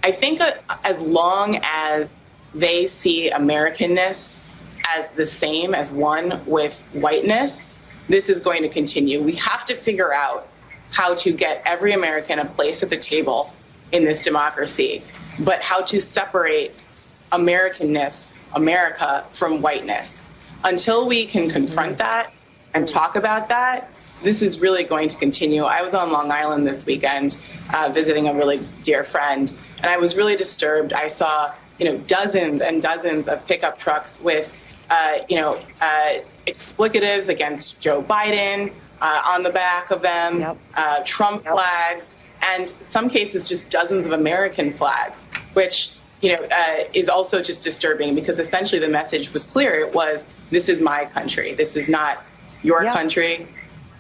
I think as long as they see Americanness as the same as one with whiteness, this is going to continue. We have to figure out how to get every American a place at the table in this democracy, but how to separate Americanness, America, from whiteness. Until we can confront that and talk about that, this is really going to continue. I was on Long Island this weekend visiting a really dear friend, and I was really disturbed. I saw, dozens and dozens of pickup trucks with, explicatives against Joe Biden on the back of them, Trump flags, and some cases just dozens of American flags, which is also just disturbing because essentially the message was clear. It was, this is my country. This is not your country.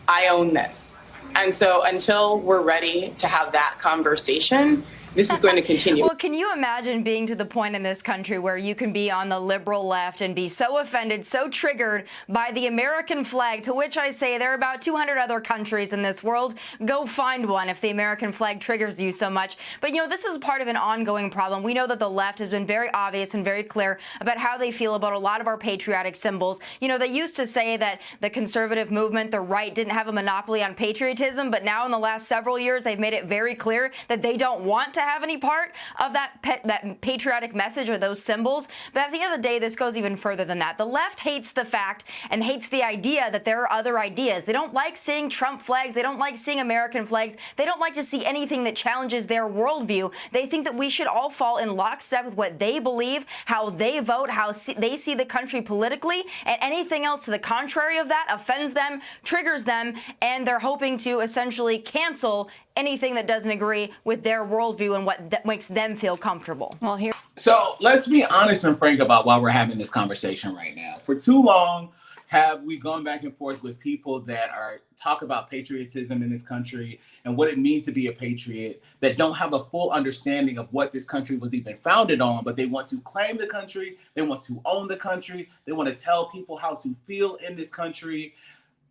I own this. And so until we're ready to have that conversation, this is going to continue. Well, can you imagine being to the point in this country where you can be on the liberal left and be so offended, so triggered by the American flag, to which I say there are about 200 other countries in this world. Go find one if the American flag triggers you so much. But, this is part of an ongoing problem. We know that the left has been very obvious and very clear about how they feel about a lot of our patriotic symbols. They used to say that the conservative movement, the right, didn't have a monopoly on patriotism, but now in the last several years, they've made it very clear that they don't want to have any part of that patriotic message or those symbols. But at the end of the day, this goes even further than that. The left hates the fact and hates the idea that there are other ideas. They don't like seeing Trump flags. They don't like seeing American flags. They don't like to see anything that challenges their worldview. They think that we should all fall in lockstep with what they believe, how they vote, how they see the country politically, and anything else to the contrary of that offends them, triggers them, and they're hoping to essentially cancel anything that doesn't agree with their worldview and what that makes them feel comfortable. Well, here. So let's be honest and frank about why we're having this conversation right now. For too long, have we gone back and forth with people that talk about patriotism in this country and what it means to be a patriot, that don't have a full understanding of what this country was even founded on, but they want to claim the country, they want to own the country, they want to tell people how to feel in this country,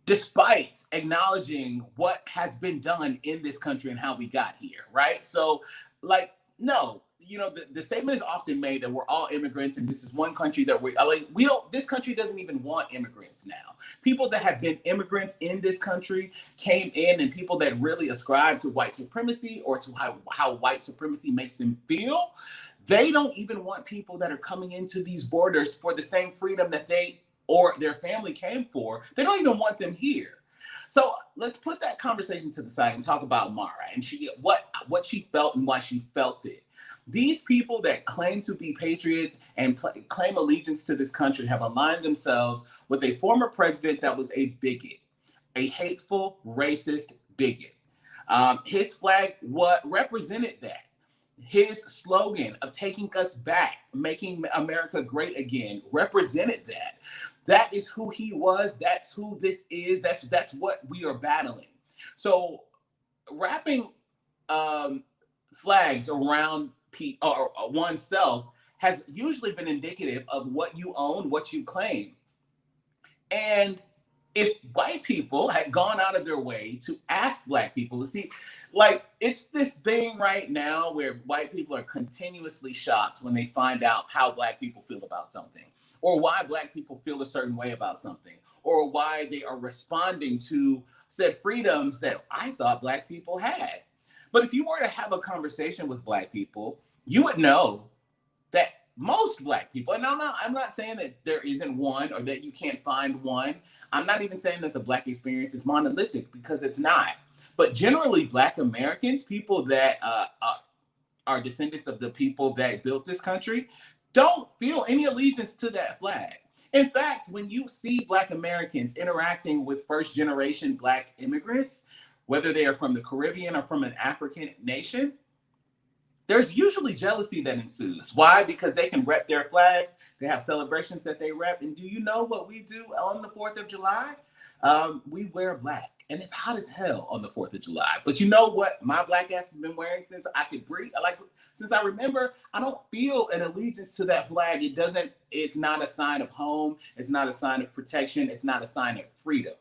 despite acknowledging what has been done in this country and how we got here, right? So, no, the statement is often made that we're all immigrants and this is one country that this country doesn't even want immigrants now. People that have been immigrants in this country came in, and people that really ascribe to white supremacy or to how white supremacy makes them feel, they don't even want people that are coming into these borders for the same freedom that they or their family came for. They don't even want them here. So let's put that conversation to the side and talk about Mara and what she felt and why she felt it. These people that claim to be patriots and claim allegiance to this country have aligned themselves with a former president that was a bigot, a hateful, racist bigot. His flag represented that. His slogan of taking us back, making America great again, represented that. That is who he was. That's who this is. That's what we are battling. So wrapping flags around oneself has usually been indicative of what you own, what you claim. And if white people had gone out of their way to ask black people to see, it's this thing right now where white people are continuously shocked when they find out how black people feel about something, or why black people feel a certain way about something, or why they are responding to said freedoms that I thought black people had. But if you were to have a conversation with black people, you would know that most black people, and I'm not saying that there isn't one or that you can't find one. I'm not even saying that the black experience is monolithic, because it's not. But generally, black Americans, people that are descendants of the people that built this country, don't feel any allegiance to that flag. In fact, when you see black Americans interacting with first-generation black immigrants, whether they are from the Caribbean or from an African nation, there's usually jealousy that ensues. Why? Because they can rep their flags. They have celebrations that they rep. And do you know what we do on the 4th of July? We wear black. And it's hot as hell on the 4th of July. But you know what my black ass has been wearing since I could breathe? Since I remember, I don't feel an allegiance to that flag. It's not a sign of home. It's not a sign of protection. It's not a sign of freedom.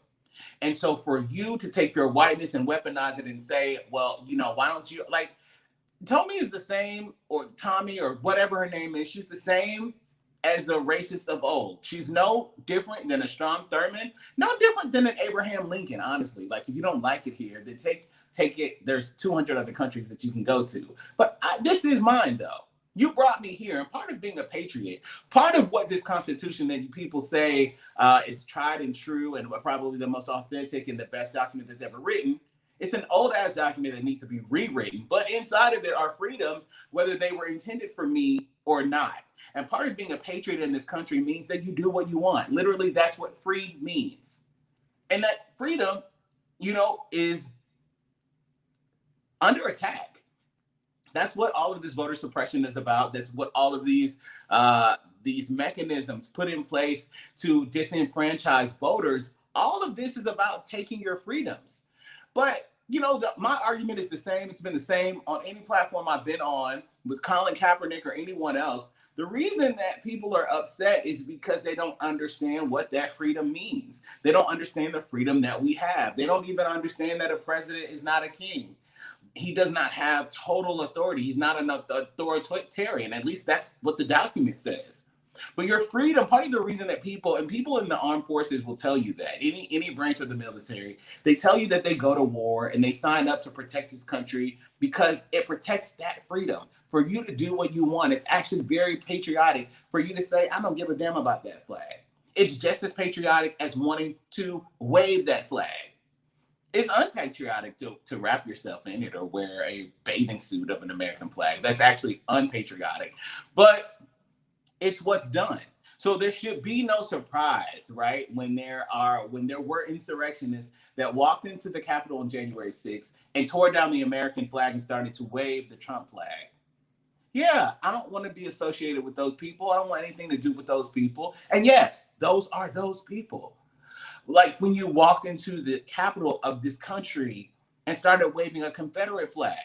And so for you to take your whiteness and weaponize it and say, well, why don't you, Tommy is the same, or Tommy, or whatever her name is. She's the same as the racists of old. She's no different than a Strom Thurmond, no different than an Abraham Lincoln, honestly. Like, if you don't like it here, then take it. There's 200 other countries that you can go to. But this is mine, though. You brought me here, and part of being a patriot, part of what this Constitution that people say is tried and true and probably the most authentic and the best document that's ever written, it's an old-ass document that needs to be rewritten. But inside of it are freedoms, whether they were intended for me or not. And part of being a patriot in this country means that you do what you want. Literally, that's what free means. And that freedom, is under attack. That's what all of this voter suppression is about. That's what all of these mechanisms put in place to disenfranchise voters. All of this is about taking your freedoms. But, my argument is the same. It's been the same on any platform I've been on with Colin Kaepernick or anyone else. The reason that people are upset is because they don't understand what that freedom means. They don't understand the freedom that we have. They don't even understand that a president is not a king. He does not have total authority. He's not an authoritarian. At least that's what the document says. But your freedom, part of the reason that people in the armed forces will tell you that, any branch of the military, they tell you that they go to war and they sign up to protect this country because it protects that freedom. For you to do what you want, it's actually very patriotic for you to say, I don't give a damn about that flag. It's just as patriotic as wanting to wave that flag. It's unpatriotic to wrap yourself in it or wear a bathing suit of an American flag. That's actually unpatriotic. But it's what's done. So there should be no surprise, right? When there were insurrectionists that walked into the Capitol on January 6th and tore down the American flag and started to wave the Trump flag. Yeah, I don't want to be associated with those people. I don't want anything to do with those people. And yes, those are those people. Like when you walked into the Capitol of this country and started waving a Confederate flag.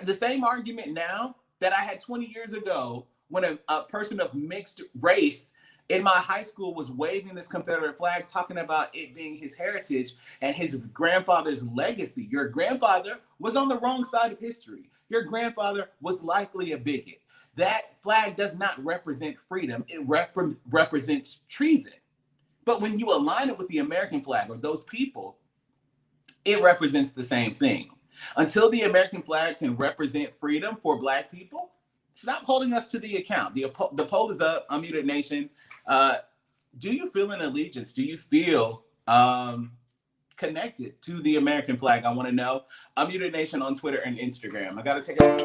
The same argument now that I had 20 years ago when a person of mixed race in my high school was waving this Confederate flag, talking about it being his heritage and his grandfather's legacy. Your grandfather was on the wrong side of history. Your grandfather was likely a bigot. That flag does not represent freedom. It represents treason. But when you align it with the American flag or those people, it represents the same thing. Until the American flag can represent freedom for Black people, stop holding us to the account. The poll is up. Unmuted Nation. Do you feel an allegiance? Do you feel connected to the American flag? I want to know. Unmuted Nation on Twitter and Instagram. I got to take a...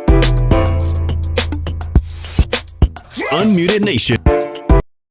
Unmuted Nation.